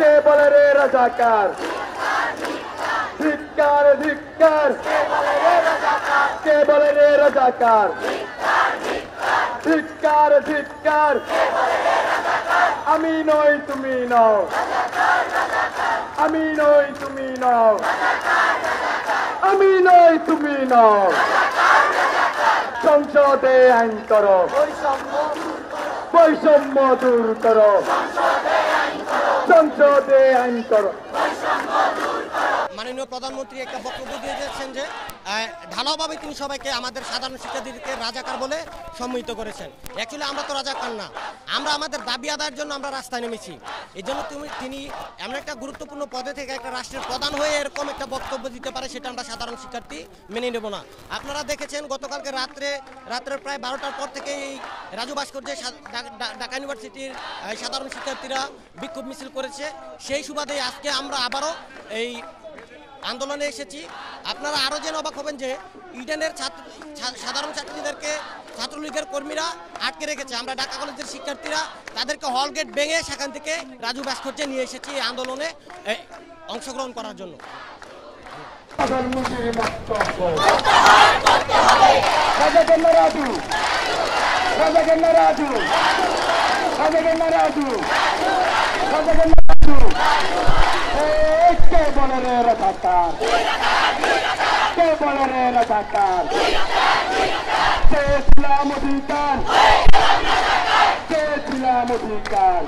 কে বলে রে রাজাকার? ধিক্কার ধিক্কার, কে বলে রে রাজাকার? ধিক্কার ধিক্কার, আমি নই তুমি নও, আমি নই তুমি নও, আমি নই তুমি নও। সংসদে আইন করো, বৈষম্য দূর করো, সংসদে আইন করো। মাননীয় প্রধানমন্ত্রী একটা বক্তব্য দিয়েছেন যে ঢালাওভাবে তিনি সবাইকে আমাদের সাধারণ শিক্ষার্থীদেরকে রাজাকার বলে সম্মিলিত করেছেন। অ্যাকচুয়ালি আমরা তো রাজাকার না, আমরা আমাদের দাবি আদায়ের জন্য আমরা রাস্তায় নেমেছি। এই জন্য তিনি এমন একটা গুরুত্বপূর্ণ পদে থেকে একটা রাষ্ট্রের প্রধান হয়ে এরকম একটা বক্তব্য দিতে পারে, সেটা আমরা সাধারণ শিক্ষার্থী মেনে নেব না। আপনারা দেখেছেন গতকালকে রাত্রে প্রায় 12টার পর থেকে এই রাজু ভাস্কর্যে ঢাকা ইউনিভার্সিটির সাধারণ শিক্ষার্থীরা বিক্ষোভ মিছিল করেছে। সেই সুবাদে আজকে আমরা আবারও এই আন্দোলনে এসেছি। আপনারা আরও যেন অবাক হবেন যে ইডেনের সাধারণ ছাত্রীদেরকে ছাত্রলীগের কর্মীরা আটকে রেখেছে। আমরা ঢাকা কলেজের শিক্ষার্থীরা তাদেরকে হল গেট ভেঙে সেখান থেকে রাজু ভাস্কর্যে নিয়ে এসেছি এই আন্দোলনে অংশগ্রহণ করার জন্য। কে বলে রে রাজাকার? কে বলে রে রাজাকার? কে ইসলাম অধিকার? কে ইসলাম অধিকার?